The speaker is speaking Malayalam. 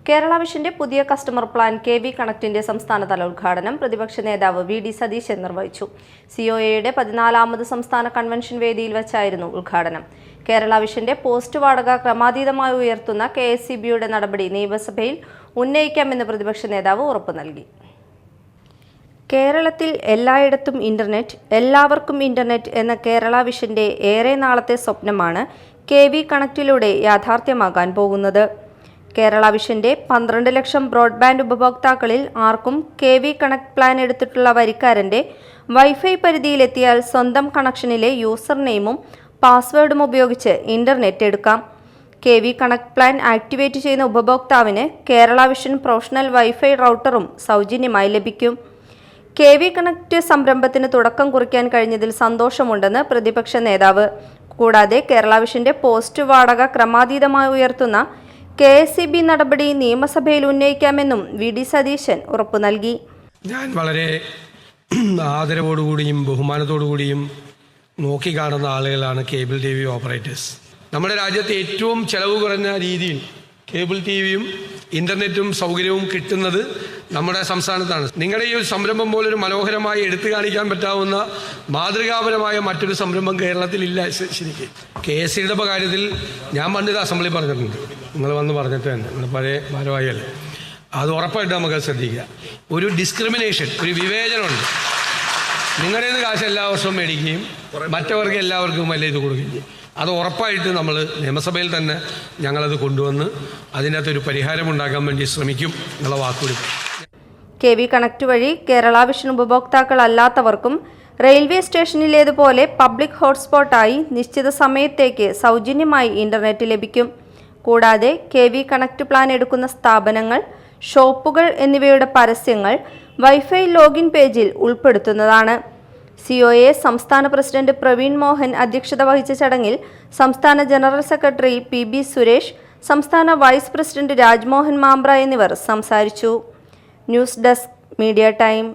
കേരള വിഷന്റെ പുതിയ കസ്റ്റമർ പ്ലാൻ കെ.വി. കണക്റ്റിന്റെ സംസ്ഥാനതല ഉദ്ഘാടനം പ്രതിപക്ഷ നേതാവ് വി.ഡി. സതീശൻ നിർവഹിച്ചു. സിഒഎയുടെ 14ാമത് സംസ്ഥാന കൺവെൻഷൻ വേദിയിൽ വെച്ചായിരുന്നു ഉദ്ഘാടനം. കേരള വിഷന്റെ പോസ്റ്റ് വാടക ക്രമാതീതമായി ഉയർത്തുന്ന കെ.എസ്.ഇ.ബിയുടെ നടപടി നിയമസഭയിൽ ഉന്നയിക്കാമെന്ന് പ്രതിപക്ഷ നേതാവ് ഉറപ്പു നൽകി. കേരളത്തിൽ എല്ലായിടത്തും ഇന്റർനെറ്റ്, എല്ലാവർക്കും ഇന്റർനെറ്റ് എന്ന കേരള വിഷന്റെ ഏറെ നാളത്തെ സ്വപ്നമാണ് കെ.വി. കണക്റ്റിലൂടെ യാഥാർത്ഥ്യമാകാൻ പോകുന്നത്. കേരള വിഷന്റെ 12 ലക്ഷം ബ്രോഡ്ബാൻഡ് ഉപഭോക്താക്കളിൽ ആർക്കും കെ.വി. കണക്ട് പ്ലാൻ എടുത്തിട്ടുള്ള വരിക്കാരന്റെ വൈഫൈ പരിധിയിലെത്തിയാൽ സ്വന്തം കണക്ഷനിലെ യൂസർ നെയിമും പാസ്വേഡും ഉപയോഗിച്ച് ഇന്റർനെറ്റ് എടുക്കാം. കെ.വി. കണക്ട് പ്ലാൻ ആക്ടിവേറ്റ് ചെയ്യുന്ന ഉപഭോക്താവിന് കേരള വിഷൻ പ്രൊഫഷണൽ വൈഫൈ റൗട്ടറും സൗജന്യമായി ലഭിക്കും. കെ.വി. കണക്ട് സംരംഭത്തിന് തുടക്കം കുറിക്കാൻ കഴിഞ്ഞതിൽ സന്തോഷമുണ്ടെന്ന് പ്രതിപക്ഷ നേതാവ്. കൂടാതെ കേരള വിഷന്റെ പോസ്റ്റ് വാടക ക്രമാതീതമായി ഉയർത്തുന്ന കെ.എസ്.ഇ.ബി നടപടി നിയമസഭയിൽ ഉന്നയിക്കാമെന്നും വി.ഡി. സതീശൻ ഉറപ്പു നൽകി. ഞാൻ വളരെ ആദരവോടുകൂടിയും ബഹുമാനത്തോടുകൂടിയും നോക്കിക്കാണുന്ന ആളുകളാണ് കേബിൾ ടി വി ഓപ്പറേറ്റേഴ്സ്. നമ്മുടെ രാജ്യത്തെ ഏറ്റവും ചെലവ് കുറഞ്ഞ രീതിയിൽ കേബിൾ ടി വിയും ഇൻ്റർനെറ്റും സൗകര്യവും കിട്ടുന്നത് നമ്മുടെ സംസ്ഥാനത്താണ്. നിങ്ങളുടെ ഈ ഒരു സംരംഭം പോലൊരു മനോഹരമായി എടുത്തു കാണിക്കാൻ പറ്റാവുന്ന മാതൃകാപരമായ മറ്റൊരു സംരംഭം കേരളത്തിലില്ല. ശരിക്കും കെ.എസ്.ഇ.യുടെ കാര്യത്തിൽ ഞാൻ പണ്ട് അസംബ്ലി പറഞ്ഞിട്ടുണ്ട്. നിങ്ങൾ വന്ന് പറഞ്ഞിട്ട് തന്നെ നിങ്ങൾ പഴയ ഭാരവാഹിയല്ലേ, അത് ഉറപ്പായിട്ട് നമുക്ക് ശ്രദ്ധിക്കുക. ഒരു ഡിസ്ക്രിമിനേഷൻ, ഒരു വിവേചനമുണ്ട്. നിങ്ങളുടെ നിന്ന് കാശ് എല്ലാ വർഷവും മേടിക്കുകയും മറ്റവർക്ക് എല്ലാവർക്കും വലിയ ഇത് കൊടുക്കുകയും ചെയ്യും. അത് ഉറപ്പായിട്ട് നമ്മൾ നിയമസഭയിൽ തന്നെ ഞങ്ങളത് കൊണ്ടുവന്ന് അതിനകത്തൊരു പരിഹാരമുണ്ടാക്കാൻ വേണ്ടി ശ്രമിക്കും എന്നുള്ള വാക്കുകൂടി. കെ.വി. കണക്ട് വഴി കേരള വിഷൻ ഉപഭോക്താക്കൾ അല്ലാത്തവർക്കും റെയിൽവേ സ്റ്റേഷനിലേതുപോലെ പബ്ലിക് ഹോട്ട്സ്പോട്ടായി നിശ്ചിത സമയത്തേക്ക് സൗജന്യമായി ഇന്റർനെറ്റ് ലഭിക്കും. കൂടാതെ കെ.വി. കണക്ട് പ്ലാൻ എടുക്കുന്ന സ്ഥാപനങ്ങൾ, ഷോപ്പുകൾ എന്നിവയുടെ പരസ്യങ്ങൾ വൈഫൈ ലോഗിൻ പേജിൽ ഉൾപ്പെടുത്തുന്നതാണ്. സിഒഎ സംസ്ഥാന പ്രസിഡന്റ് പ്രവീൺ മോഹൻ അധ്യക്ഷത വഹിച്ച ചടങ്ങിൽ സംസ്ഥാന ജനറൽ സെക്രട്ടറി പി.ബി. സുരേഷ്, സംസ്ഥാന വൈസ് പ്രസിഡന്റ് രാജ്മോഹൻ മാമ്പ്ര എന്നിവർ സംസാരിച്ചു. News desk, media time.